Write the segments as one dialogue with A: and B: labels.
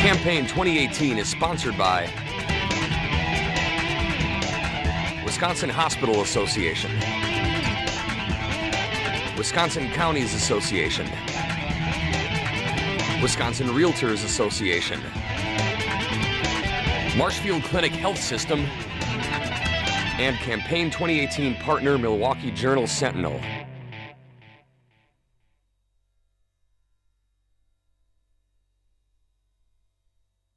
A: Campaign 2018 is sponsored by Wisconsin Hospital Association, Wisconsin Counties Association, Wisconsin Realtors Association, Marshfield Clinic Health System, and Campaign 2018 partner Milwaukee Journal-Sentinel.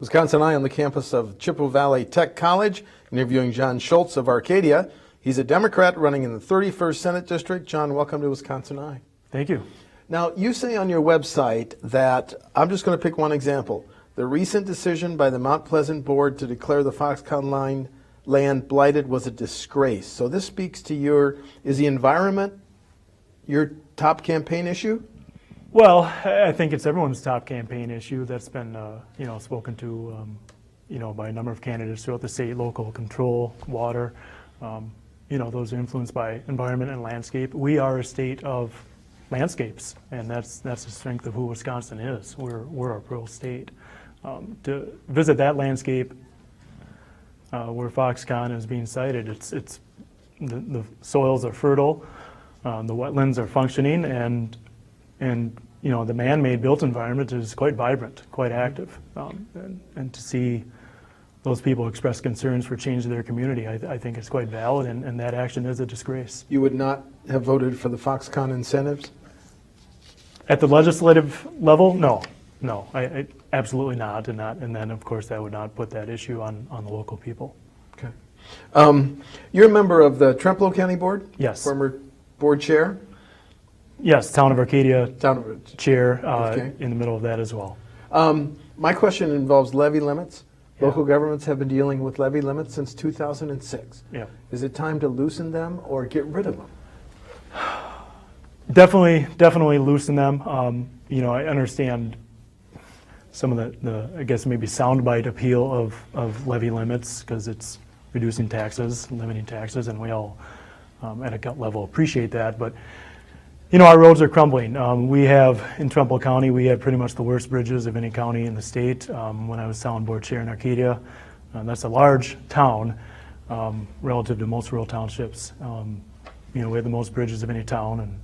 B: WisconsinEye on the campus of Chippewa Valley Tech College, interviewing Jon Schultz of Arcadia. He's a Democrat running in the 31st Senate District. Jon, welcome to WisconsinEye.
C: Thank you.
B: Now, you say on your website that, I'm just going to pick one example, the recent decision by the Mount Pleasant Board to declare the Foxconn line land blighted was a disgrace. So this speaks to is the environment your top campaign issue?
C: Well, I think it's everyone's top campaign issue that's been, spoken to, by a number of candidates throughout the state, local control, water. Those are influenced by environment and landscape. We are a state of landscapes, and that's the strength of who Wisconsin is. We're a rural state. To visit that landscape where Foxconn is being sited, it's the soils are fertile, the wetlands are functioning, and the man-made built environment is quite vibrant, quite active, and to see those people express concerns for change in their community, I think is quite valid, and that action is a disgrace.
B: You would not have voted for the Foxconn incentives?
C: At the legislative level, no, I absolutely not, and then of course that would not put that issue on the local people.
B: Okay. You're a member of the Trempealeau County Board?
C: Yes.
B: Former board chair?
C: Yes, Town of Arcadia chair
B: okay.
C: In the middle of that as well.
B: My question involves levy limits. Yeah. Local governments have been dealing with levy limits since 2006.
C: Yeah.
B: Is it time to loosen them or get rid of them?
C: Definitely loosen them. I understand some of the I guess maybe soundbite appeal of levy limits because it's reducing taxes, limiting taxes, and we all at a gut level appreciate that. But our roads are crumbling. We have, in Trumbull County, we have pretty much the worst bridges of any county in the state. When I was town board chair in Arcadia, that's a large town relative to most rural townships. We have the most bridges of any town, and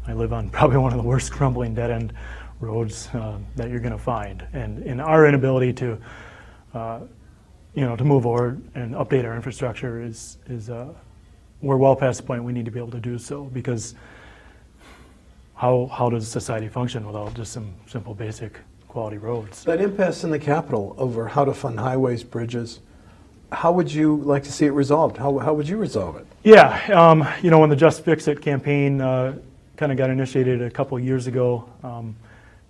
C: I live on probably one of the worst crumbling dead-end roads that you're going to find. And in our inability to move forward and update our infrastructure is we're well past the point we need to be able to do so, because how does society function without just some simple basic quality roads?
B: That impasse in the Capitol over how to fund highways, bridges, how would you like to see it resolved? How would you resolve it?
C: Yeah, when the Just Fix It campaign kind of got initiated a couple of years ago,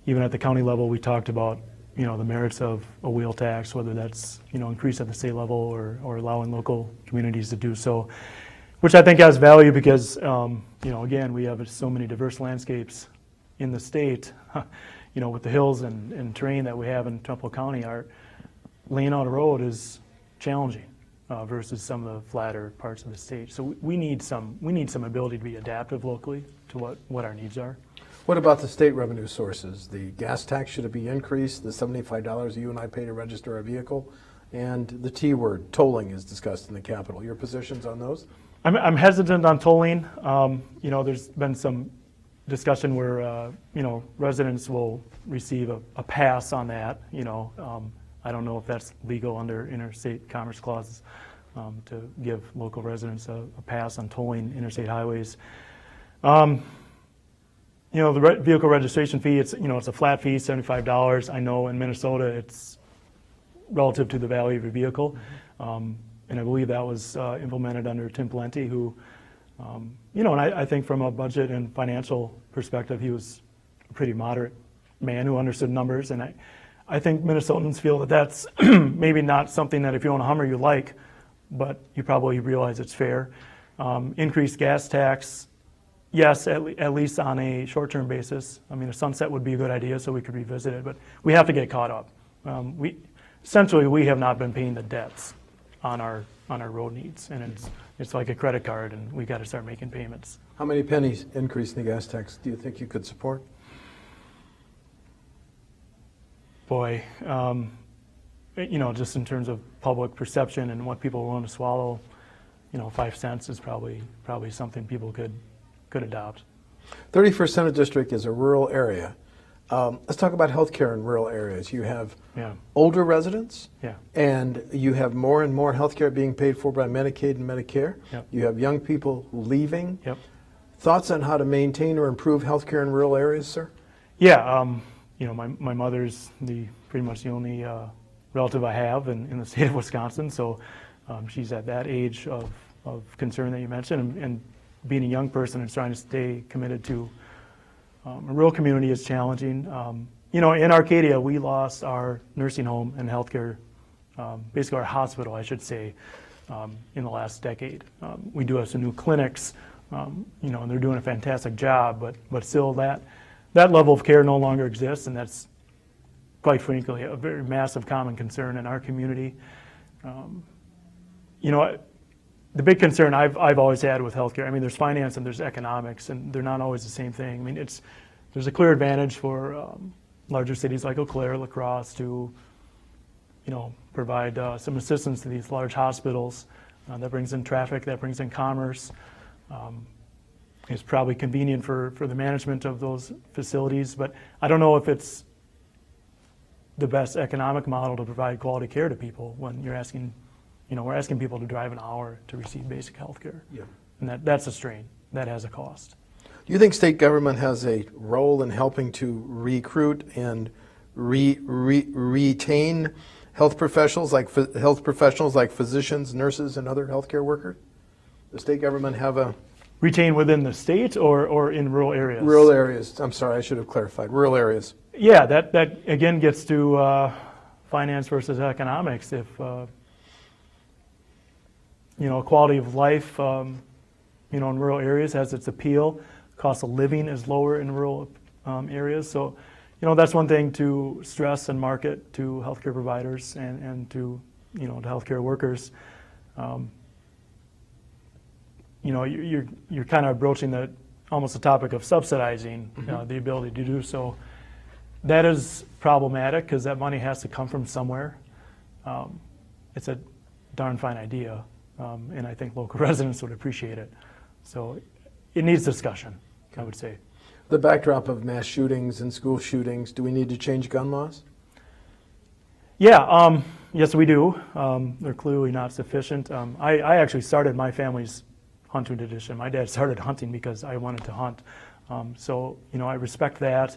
C: even at the county level, we talked about the merits of a wheel tax, whether that's increased at the state level or allowing local communities to do so, which I think has value because again, we have so many diverse landscapes in the state. With the hills and terrain that we have in Trumbull County, laying out a road is challenging versus some of the flatter parts of the state. So we need some ability to be adaptive locally to what our needs are.
B: What about the state revenue sources? The gas tax, should it be increased? The $75 you and I pay to register our vehicle, and the T word, tolling, is discussed in the Capitol. Your positions on those?
C: I'm hesitant on tolling. There's been some discussion where residents will receive a pass on that. I don't know if that's legal under interstate commerce clauses to give local residents a pass on tolling interstate highways. The vehicle registration fee, it's a flat fee, $75. I know in Minnesota it's relative to the value of your vehicle. And I believe that was implemented under Tim Pawlenty, who, and I think from a budget and financial perspective, he was a pretty moderate man who understood numbers. And I think Minnesotans feel that that's maybe not something that if you own a Hummer you like, but you probably realize it's fair. Increased gas tax, yes, at least on a short-term basis. I mean, a sunset would be a good idea so we could revisit it, but we have to get caught up. Essentially, we have not been paying the debts on our road needs, and it's like a credit card, and we got to start making payments.
B: How many pennies increase in the gas tax do you think you could support?
C: Boy, just in terms of public perception and what people are willing to swallow, 5 cents is probably something people could adopt.
B: 31st Senate District is a rural area. Let's talk about healthcare in rural areas. You have older residents, and you have more and more healthcare being paid for by Medicaid and Medicare. You have young people leaving. Thoughts on how to maintain or improve healthcare in rural areas, sir?
C: Yeah, my mother's pretty much the only relative I have in the state of Wisconsin, so she's at that age of concern that you mentioned, and being a young person and trying to stay committed to a rural community is challenging. In Arcadia, we lost our nursing home and healthcare, basically our hospital, I should say, in the last decade. We do have some new clinics, and they're doing a fantastic job, but still that level of care no longer exists, and that's quite frankly a very massive common concern in our community. The big concern I've always had with healthcare, there's finance and there's economics, and they're not always the same thing. There's a clear advantage for larger cities like Eau Claire, La Crosse to, provide some assistance to these large hospitals. That brings in traffic, that brings in commerce. It's probably convenient for the management of those facilities, but I don't know if it's the best economic model to provide quality care to people when you're asking, we're asking people to drive an hour to receive basic health care. And that's a strain. That has a cost.
B: Do you think state government has a role in helping to recruit and retain health professionals like physicians, nurses, and other healthcare workers? Does state government have a
C: retain within the state or in rural areas?
B: Rural areas. I'm sorry, I should have clarified. Rural areas.
C: Yeah, that again gets to finance versus economics. If quality of life, in rural areas has its appeal. Cost of living is lower in rural areas. So, that's one thing to stress and market to healthcare providers and to, to healthcare workers. You're kind of broaching almost the topic of subsidizing the ability to do so. That is problematic because that money has to come from somewhere. It's a darn fine idea, and I think local residents would appreciate it. So it needs discussion, I would say.
B: The backdrop of mass shootings and school shootings, do we need to change gun laws?
C: Yeah, yes we do. They're clearly not sufficient. I actually started my family's hunting tradition. My dad started hunting because I wanted to hunt. So, I respect that.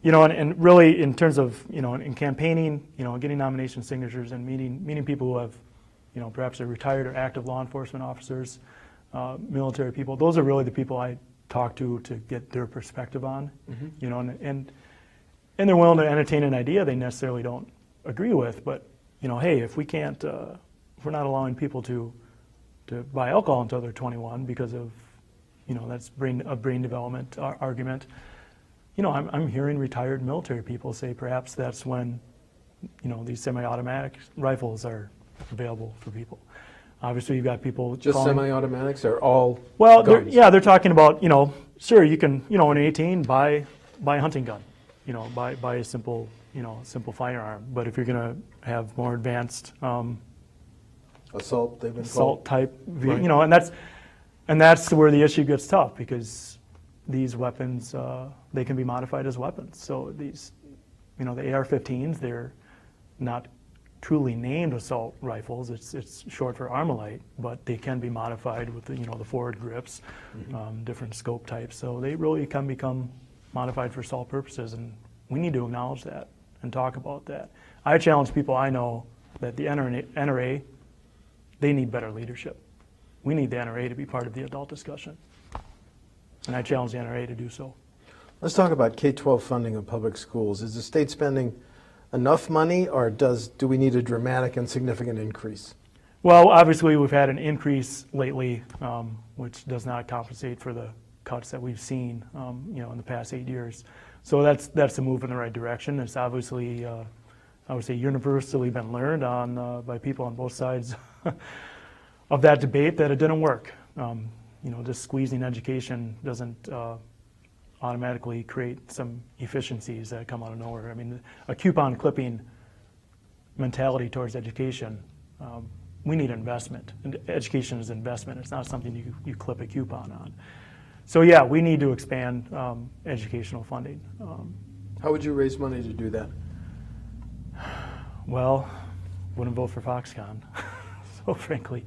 C: And really in terms of, in campaigning, getting nomination signatures and meeting people who have, perhaps are retired or active law enforcement officers, military people, those are really the people I talk to get their perspective on, and they're willing to entertain an idea they necessarily don't agree with, but, hey, if we can't, if we're not allowing people to buy alcohol until they're 21 because of, that's a brain development argument. I'm hearing retired military people say perhaps that's when, these semi-automatic rifles are available for people. Obviously, you've got people
B: just semi-automatics are all
C: guns. They're talking about, sure, you can, when you're 18, buy a hunting gun, buy a simple, simple firearm. But if you're going to have more advanced
B: assault, they've been
C: assault
B: called.
C: type, right. and that's where the issue gets tough because these weapons, they can be modified as weapons. So these, the AR-15s, they're not truly named assault rifles. It's short for Armalite, but they can be modified with the forward grips, different scope types. So they really can become modified for assault purposes, and we need to acknowledge that and talk about that. I challenge people I know that the NRA, they need better leadership. We need the NRA to be part of the adult discussion, and I challenge the NRA to do so.
B: Let's talk about K-12 funding of public schools. Is the state spending enough money, or do we need a dramatic and significant increase?
C: Well, obviously we've had an increase lately, which does not compensate for the cuts that we've seen, in the past 8 years. So that's a move in the right direction. It's obviously, I would say, universally been learned on by people on both sides of that debate that it didn't work. Just squeezing education doesn't automatically create some efficiencies that come out of nowhere. A coupon clipping mentality towards education. We need investment. And education is investment. It's not something you clip a coupon on. So yeah, we need to expand educational funding.
B: How would you raise money to do that?
C: Well, wouldn't vote for Foxconn. So frankly,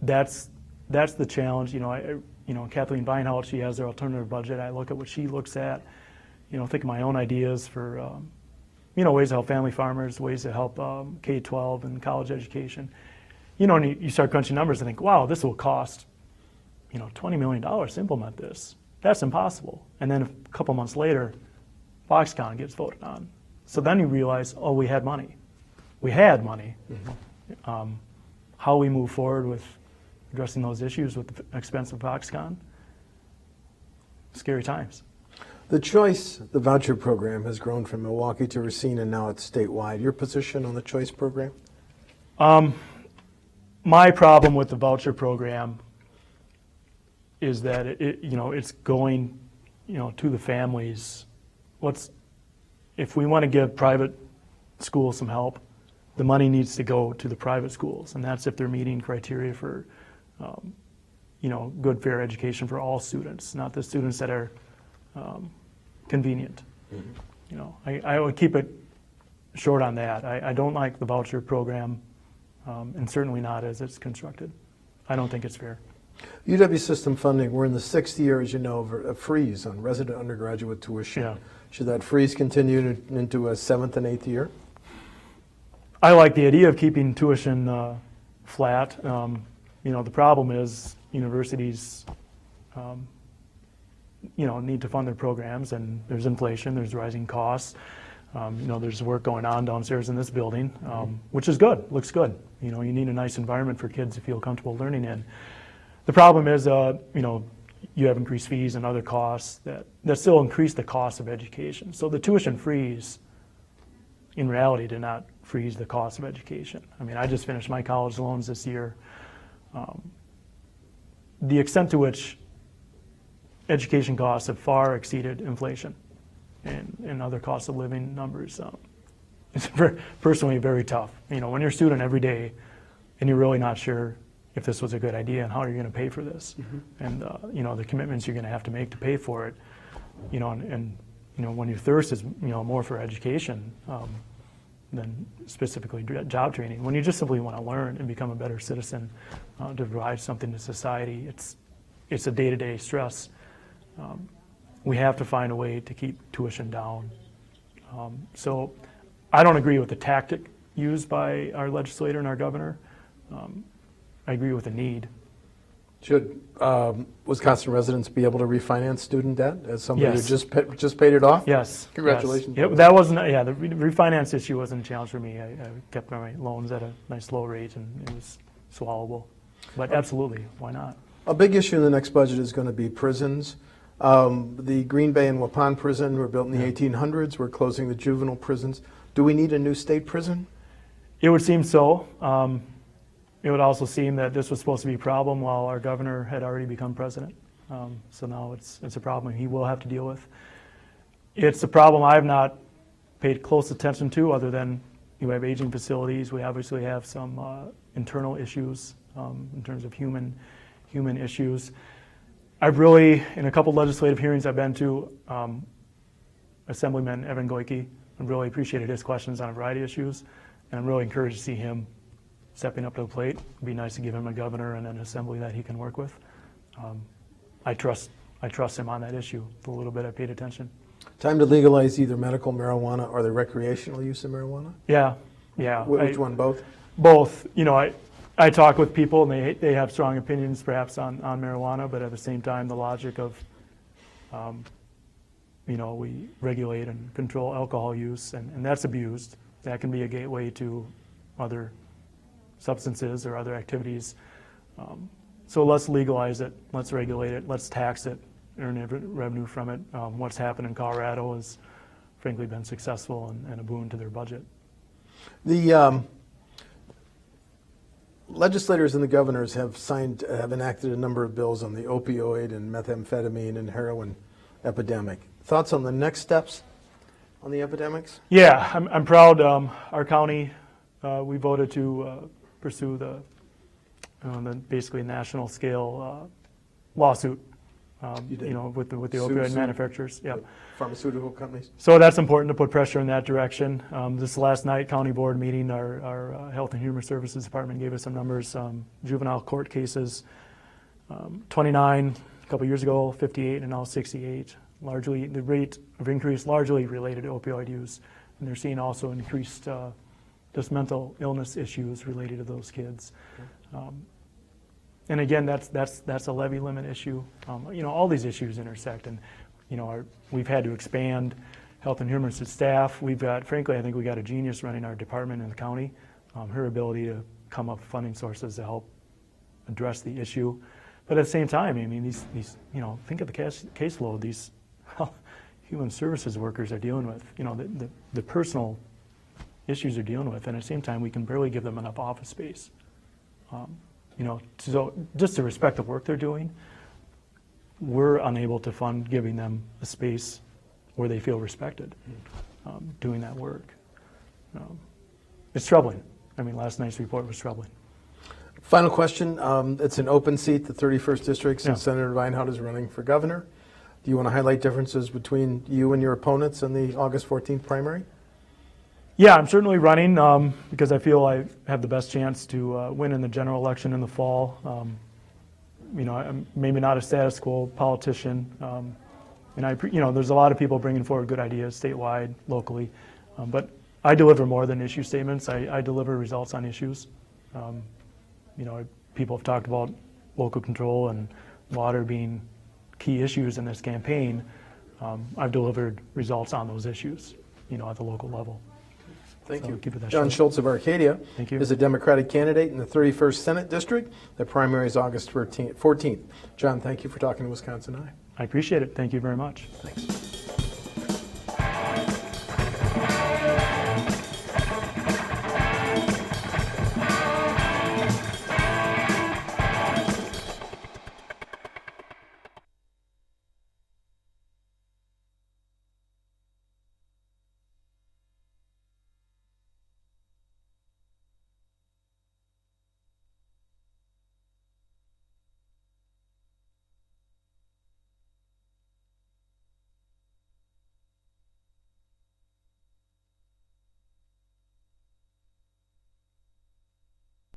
C: that's the challenge. Kathleen Beinholt, she has their alternative budget. I look at what she looks at. Think of my own ideas for ways to help family farmers, ways to help K-12 and college education. And you start crunching numbers and think, wow, this will cost $20 million to implement this. That's impossible. And then a couple months later, Foxconn gets voted on. So then you realize, oh, we had money. We had money. Mm-hmm. How we move forward with addressing those issues with the expense of Foxconn, scary times.
B: The Choice, the voucher program, has grown from Milwaukee to Racine, and now it's statewide. Your position on the Choice program?
C: My problem with the voucher program is that it's going, to the families. If we want to give private schools some help, the money needs to go to the private schools, and that's if they're meeting criteria for, good, fair education for all students, not the students that are convenient. Mm-hmm. I would keep it short on that. I don't like the voucher program, and certainly not as it's constructed. I don't think it's fair.
B: UW system funding, we're in the 6th year, as you know, of a freeze on resident undergraduate tuition. Yeah. Should that freeze continue into a 7th and 8th year?
C: I like the idea of keeping tuition flat. The problem is universities need to fund their programs, and there's inflation, there's rising costs. There's work going on downstairs in this building, which is good, looks good. You need a nice environment for kids to feel comfortable learning in. The problem is, you have increased fees and other costs that still increase the cost of education. So the tuition freeze, in reality, did not freeze the cost of education. I just finished my college loans this year. The extent to which education costs have far exceeded inflation and other cost of living numbers. It's personally very tough. When you're a student every day and you're really not sure if this was a good idea and how you're going to pay for this, mm-hmm. and the commitments you're going to have to make to pay for it, and when your thirst is more for education than specifically job training, when you just simply want to learn and become a better citizen, to provide something to society, it's a day-to-day stress. We have to find a way to keep tuition down. So I don't agree with the tactic used by our legislator and our governor. I agree with the need.
B: Should Wisconsin residents be able to refinance student debt as somebody
C: Yes.
B: who just paid it off?
C: Yes.
B: Congratulations.
C: Yes. That wasn't. Yeah, the refinance issue wasn't a challenge for me. I kept my loans at a nice low rate, and it was swallowable. But absolutely, why not?
B: A big issue in the next budget is going to be prisons. The Green Bay and Waupun prison were built in the 1800s. We're closing the juvenile prisons. Do we need a new state prison?
C: It would seem so. It would also seem that this was supposed to be a problem while our governor had already become president. So now it's a problem he will have to deal with. It's a problem I've not paid close attention to, other than you have aging facilities. We obviously have some internal issues in terms of human issues. I've really, in a couple legislative hearings I've been to, Assemblyman Evan Goyke, I've really appreciated his questions on a variety of issues, and I'm really encouraged to see him stepping up to the plate. It'd be nice to give him a governor and an assembly that he can work with. I trust him on that issue. The little bit I paid attention.
B: Time to legalize either medical marijuana or the recreational use of marijuana?
C: Yeah.
B: Which one, both?
C: Both. I talk with people, and they have strong opinions perhaps on marijuana, but at the same time, the logic of, we regulate and control alcohol use, and that's abused. That can be a gateway to other substances or other activities. So let's legalize it, let's regulate it, let's tax it, earn revenue from it. What's happened in Colorado has frankly been successful and a boon to their budget.
B: The legislators and the governors have enacted a number of bills on the opioid and methamphetamine and heroin epidemic. Thoughts on the next steps? on the epidemics?
C: Yeah, I'm proud. Our county, we voted to pursue the basically national scale lawsuit.
B: You did.
C: With the
B: Sue
C: opioid manufacturers. Yeah.
B: Pharmaceutical companies?
C: So that's important to put pressure in that direction. This last night, county board meeting, our Health and Human Services Department gave us some numbers. Juvenile court cases, 29 a couple years ago, 58, and now 68. Largely, the rate of increase largely related to opioid use. And they're seeing also increased just mental illness issues related to those kids. And again, that's a levy limit issue. All these issues intersect, and we've had to expand Health and Human Services staff. We've got, frankly, I think we got a genius running our department in the county. Her ability to come up with funding sources to help address the issue, but at the same time, I mean, these think of the caseload these human services workers are dealing with. The personal issues they're dealing with, and at the same time, we can barely give them enough office space. So just to respect the work they're doing, we're unable to fund giving them a space where they feel respected doing that work. It's troubling. I mean, last night's report was troubling.
B: Final question. It's an open seat, the 31st District, since
C: Yeah.
B: Senator Reinhardt is running for governor. Do you want to highlight differences between you and your opponents in the August 14th primary?
C: Yeah, I'm certainly running because I feel I have the best chance to win in the general election in the fall. I'm maybe not a status quo politician, and there's a lot of people bringing forward good ideas statewide, locally, but I deliver more than issue statements. I deliver results on issues. People have talked about local control and water being key issues in this campaign. I've delivered results on those issues, at the local level.
B: Thank you.
C: Keep it that
B: Jon
C: short.
B: Schultz of Arcadia
C: Thank you.
B: is a Democratic candidate in the 31st Senate District. The primary is August 14th. Jon, thank you for talking to WisconsinEye.
C: I appreciate it. Thank you very much.
B: Thanks.